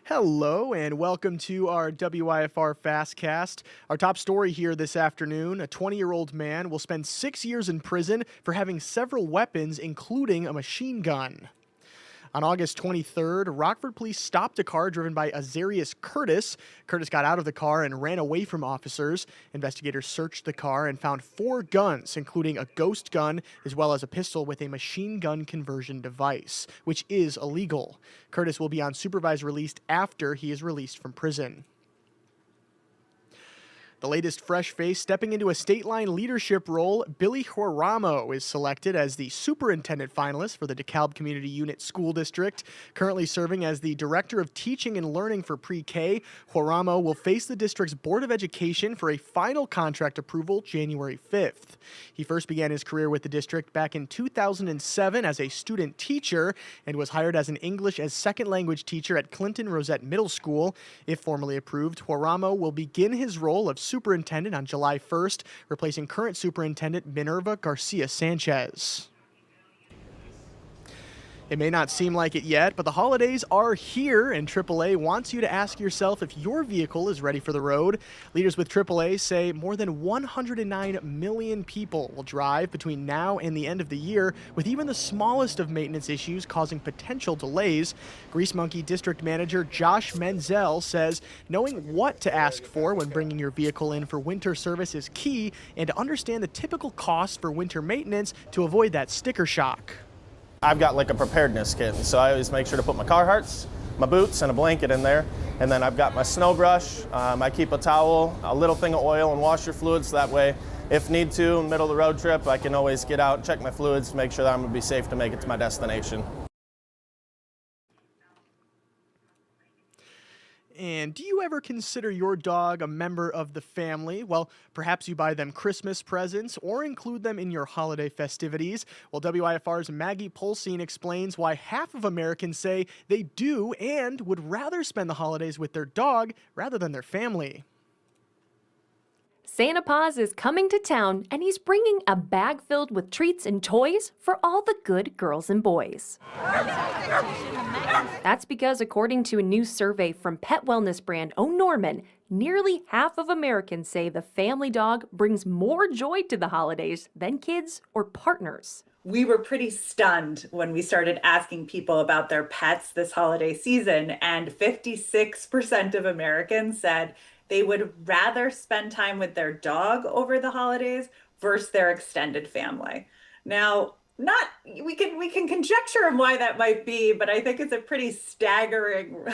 Hello and welcome to our WIFR FastCast. Our top story here this afternoon, a 20-year-old man will spend 6 years in prison for having several weapons, including a machine gun. On August 23rd, Rockford police stopped a car driven by Azarius Curtis. Curtis got out of the car and ran away from officers. Investigators searched the car and found 4 guns, including a ghost gun, as well as a pistol with a machine gun conversion device, which is illegal. Curtis will be on supervised release after he is released from prison. The latest fresh face stepping into a state line leadership role, Billy Huaramo is selected as the superintendent finalist for the DeKalb Community Unit School District. Currently serving as the Director of Teaching and Learning for Pre-K, Huaramo will face the district's Board of Education for a final contract approval January 5th. He first began his career with the district back in 2007 as a student teacher and was hired as an English as second language teacher at Clinton Rosette Middle School. If formally approved, Huaramo will begin his role of superintendent on July 1st, replacing current superintendent Minerva Garcia Sanchez. It may not seem like it yet, but the holidays are here, and AAA wants you to ask yourself if your vehicle is ready for the road. Leaders with AAA say more than 109 million people will drive between now and the end of the year, with even the smallest of maintenance issues causing potential delays. Grease Monkey District Manager Josh Menzel says knowing what to ask for when bringing your vehicle in for winter service is key, and to understand the typical costs for winter maintenance to avoid that sticker shock. I've got like a preparedness kit, so I always make sure to put my Carhartts, my boots, and a blanket in there. And then I've got my snow brush, I keep a towel, a little thing of oil and washer fluids, so that way, if need to, in the middle of the road trip, I can always get out, check my fluids, make sure that I'm gonna be safe to make it to my destination. And do you ever consider your dog a member of the family? Well, perhaps you buy them Christmas presents or include them in your holiday festivities. Well, WIFR's Maggie Polsine explains why half of Americans say they do and would rather spend the holidays with their dog rather than their family. Santa Paws is coming to town, and he's bringing a bag filled with treats and toys for all the good girls and boys. That's because, according to a new survey from pet wellness brand O'Norman, nearly half of Americans say the family dog brings more joy to the holidays than kids or partners. We were pretty stunned when we started asking people about their pets this holiday season, and 56% of Americans said they would rather spend time with their dog over the holidays versus their extended family. Now, we can conjecture on why that might be, but I think it's a pretty staggering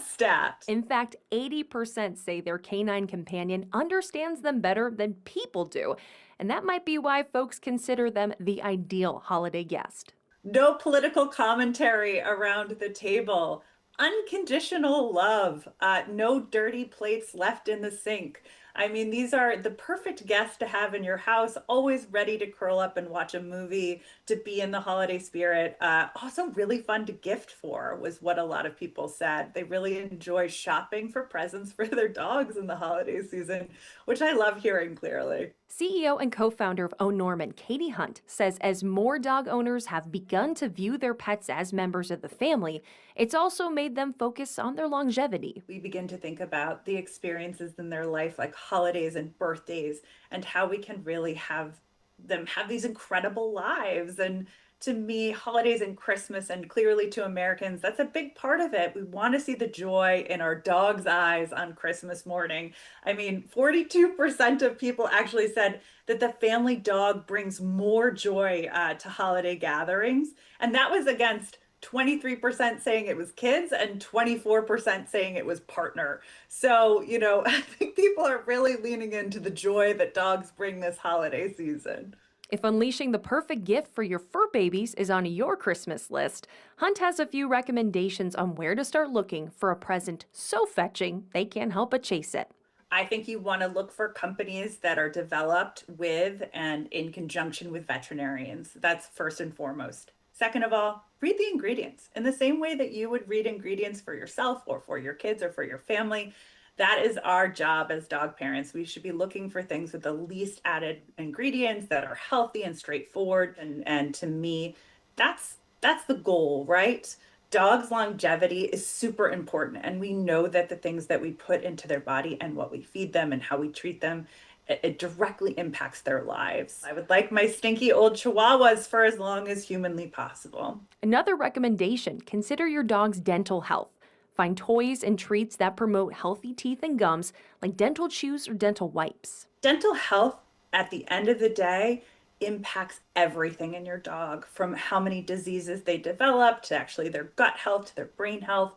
stat. In fact, 80% say their canine companion understands them better than people do, and that might be why folks consider them the ideal holiday guest. No political commentary around the table. Unconditional love, no dirty plates left in the sink. I mean, these are the perfect guests to have in your house, always ready to curl up and watch a movie, to be in the holiday spirit. Also really fun to gift for was what a lot of people said. They really enjoy shopping for presents for their dogs in the holiday season, which I love hearing clearly. CEO and co-founder of O'Norman, Katie Hunt, says as more dog owners have begun to view their pets as members of the family, it's also made them focus on their longevity. We begin to think about the experiences in their life, like holidays and birthdays, and how we can really have them have these incredible lives. And to me, holidays and Christmas, and clearly to Americans, that's a big part of it. We want to see the joy in our dog's eyes on Christmas morning. I mean, 42% of people actually said that the family dog brings more joy to holiday gatherings. And that was against 23% saying it was kids and 24% saying it was partner. So, I think people are really leaning into the joy that dogs bring this holiday season. If unleashing the perfect gift for your fur babies is on your Christmas list, Hunt has a few recommendations on where to start looking for a present so fetching they can't help but chase it. I think you want to look for companies that are developed with and in conjunction with veterinarians. That's first and foremost. Second of all, read the ingredients in the same way that you would read ingredients for yourself or for your kids or for your family. That is our job as dog parents. We should be looking for things with the least added ingredients that are healthy and straightforward. And to me, that's the goal, right? Dogs' longevity is super important, and we know that the things that we put into their body and what we feed them and how we treat them, it directly impacts their lives. I would like my stinky old chihuahuas for as long as humanly possible. Another recommendation, consider your dog's dental health. Find toys and treats that promote healthy teeth and gums, like dental chews or dental wipes. Dental health, at the end of the day, impacts everything in your dog, from how many diseases they develop to actually their gut health, to their brain health,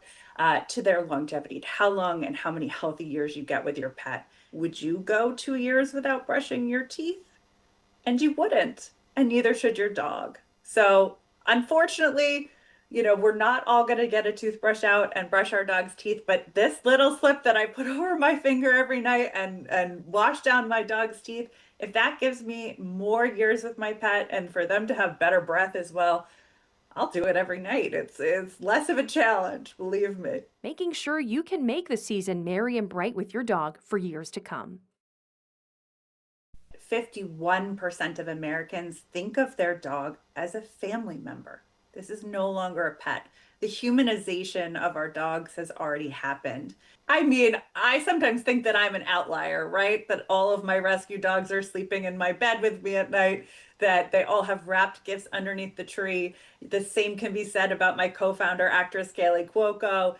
to their longevity, to how long and how many healthy years you get with your pet. Would you go 2 years without brushing your teeth? And you wouldn't, and neither should your dog. So, unfortunately, we're not all going to get a toothbrush out and brush our dog's teeth, but this little slip that I put over my finger every night and wash down my dog's teeth, if that gives me more years with my pet and for them to have better breath as well, I'll do it every night. It's less of a challenge, believe me. Making sure you can make the season merry and bright with your dog for years to come. 51% of Americans think of their dog as a family member. This is no longer a pet. The humanization of our dogs has already happened. I mean, I sometimes think that I'm an outlier, right? That all of my rescue dogs are sleeping in my bed with me at night, that they all have wrapped gifts underneath the tree. The same can be said about my co-founder, actress Kaylee Cuoco.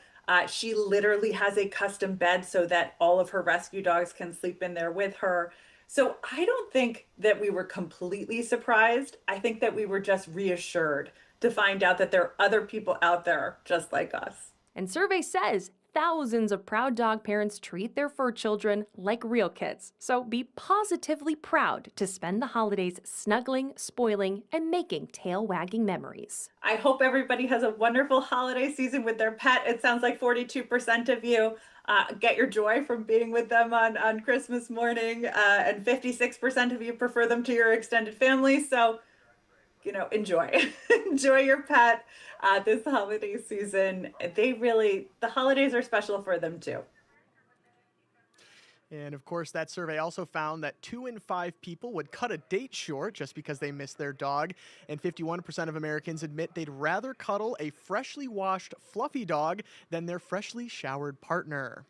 She literally has a custom bed so that all of her rescue dogs can sleep in there with her. So I don't think that we were completely surprised. I think that we were just reassured to find out that there are other people out there just like us. And survey says thousands of proud dog parents treat their fur children like real kids. So be positively proud to spend the holidays snuggling, spoiling, and making tail-wagging memories. I hope everybody has a wonderful holiday season with their pet. It sounds like 42% of you get your joy from being with them on Christmas morning, and 56% of you prefer them to your extended family. So, enjoy. Enjoy your pet this holiday season. The holidays are special for them too. And of course, that survey also found that 2 in 5 people would cut a date short just because they miss their dog. And 51% of Americans admit they'd rather cuddle a freshly washed, fluffy dog than their freshly showered partner.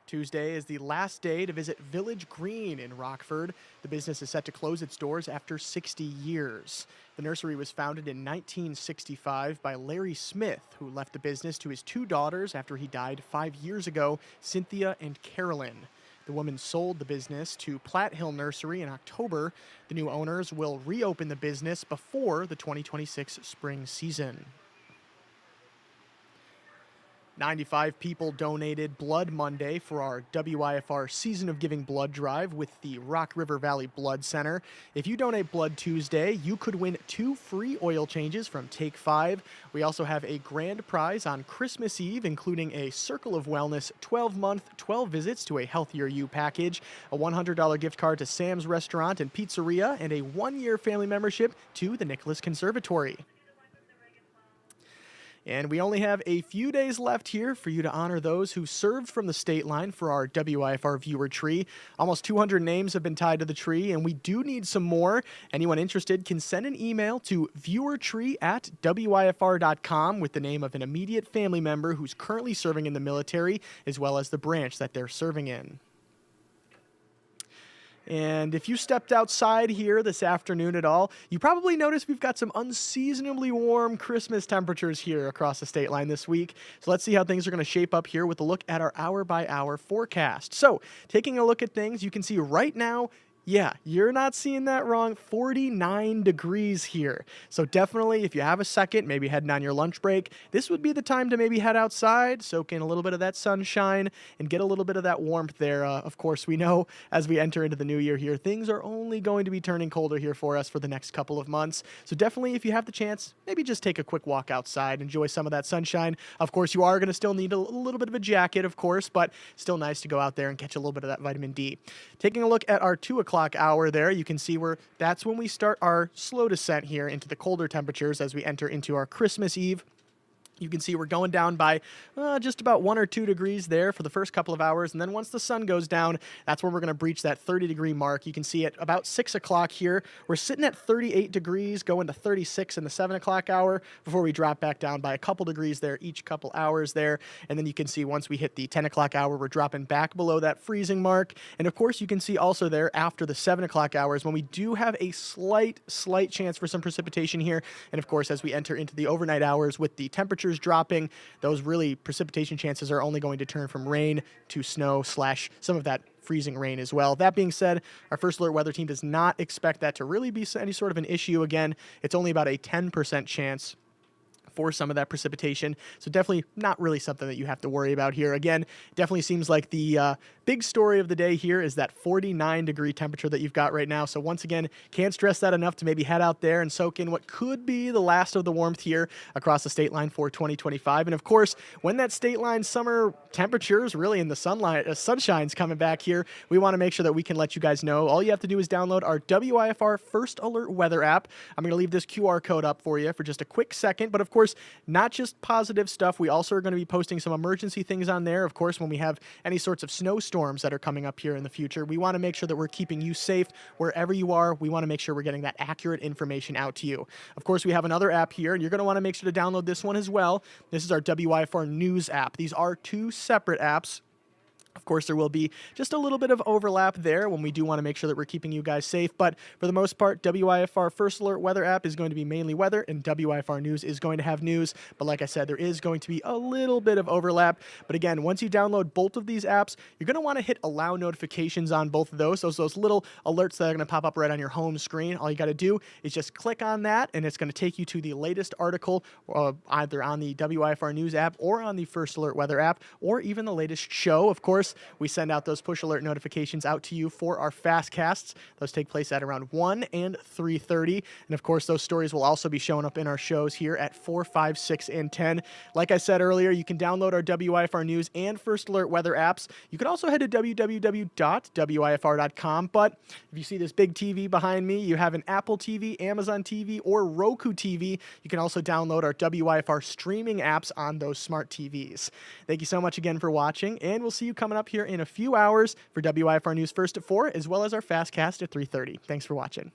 Tuesday is the last day to visit Village Green in Rockford. The business is set to close its doors after 60 years. The nursery was founded in 1965 by Larry Smith, who left the business to his 2 daughters after he died 5 years ago, Cynthia and Carolyn. The woman sold the business to Platt Hill Nursery in October. The new owners will reopen the business before the 2026 spring season. 95 people donated blood Monday for our WIFR Season of Giving blood drive with the Rock River Valley Blood Center. If you donate blood Tuesday, you could win 2 free oil changes from Take 5. We also have a grand prize on Christmas Eve, including a Circle of Wellness 12-month, 12 visits to a Healthier You package, a $100 gift card to Sam's Restaurant and Pizzeria, and a 1-year family membership to the Nicholas Conservatory. And we only have a few days left here for you to honor those who served from the state line for our WIFR viewer tree. Almost 200 names have been tied to the tree, and we do need some more. Anyone interested can send an email to viewertree@wifr.com with the name of an immediate family member who's currently serving in the military, as well as the branch that they're serving in. And if you stepped outside here this afternoon at all, you probably noticed we've got some unseasonably warm Christmas temperatures here across the state line this week. So let's see how things are going to shape up here with a look at our hour-by-hour forecast. So taking a look at things, you can see right now, yeah, you're not seeing that wrong. 49 degrees here. So definitely, if you have a second, maybe heading on your lunch break, this would be the time to maybe head outside, soak in a little bit of that sunshine, and get a little bit of that warmth there. Of course, we know as we enter into the new year here, things are only going to be turning colder here for us for the next couple of months. So definitely, if you have the chance, maybe just take a quick walk outside, enjoy some of that sunshine. Of course, you are going to still need a little bit of a jacket, of course, but still nice to go out there and catch a little bit of that vitamin D. Taking a look at our 2 o'clock hour there, you can see where that's when we start our slow descent here into the colder temperatures as we enter into our Christmas Eve You can see we're going down by just about 1 or 2 degrees there for the first couple of hours. And then once the sun goes down, that's when we're going to breach that 30-degree mark. You can see at about 6 o'clock here, we're sitting at 38 degrees, going to 36 in the 7 o'clock hour before we drop back down by a couple degrees there each couple hours there. And then you can see once we hit the 10 o'clock hour, we're dropping back below that freezing mark. And of course, you can see also there after the 7 o'clock hours when we do have a slight chance for some precipitation here. And of course, as we enter into the overnight hours with the temperatures dropping, those really precipitation chances are only going to turn from rain to snow / some of that freezing rain as well. That being said, our first alert weather team does not expect that to really be any sort of an issue. Again, it's only about a 10% chance for some of that precipitation. So definitely not really something that you have to worry about here. Again, definitely seems like the big story of the day here is that 49-degree temperature that you've got right now. So once again, can't stress that enough to maybe head out there and soak in what could be the last of the warmth here across the state line for 2025. And of course, when that state line summer temperatures really in the sunshine's coming back here, we want to make sure that we can let you guys know. All you have to do is download our WIFR First Alert Weather app. I'm going to leave this QR code up for you for just a quick second. But of course, not just positive stuff. We also are going to be posting some emergency things on there. Of course, when we have any sorts of snowstorms that are coming up here in the future, we want to make sure that we're keeping you safe wherever you are. We want to make sure we're getting that accurate information out to you. Of course, we have another app here, and you're going to want to make sure to download this one as well. This is our WIFR News app. These are 2 separate apps. Of course, there will be just a little bit of overlap there when we do want to make sure that we're keeping you guys safe. But for the most part, WIFR First Alert Weather app is going to be mainly weather, and WIFR News is going to have news. But like I said, there is going to be a little bit of overlap. But again, once you download both of these apps, you're going to want to hit allow notifications on both of those. Those little alerts that are going to pop up right on your home screen. All you got to do is just click on that, and it's going to take you to the latest article, either on the WIFR News app or on the First Alert Weather app, or even the latest show. Of course, we send out those push alert notifications out to you for our FastCasts. Those take place at around 1 and 3:30. And of course, those stories will also be showing up in our shows here at 4, 5, 6, and 10. Like I said earlier, you can download our WIFR News and First Alert Weather apps. You can also head to www.wifr.com. But if you see this big TV behind me, you have an Apple TV, Amazon TV, or Roku TV. You can also download our WIFR streaming apps on those smart TVs. Thank you so much again for watching, and we'll see you coming up here in a few hours for WIFR News First at 4, as well as our FastCast at 3:30. Thanks for watching.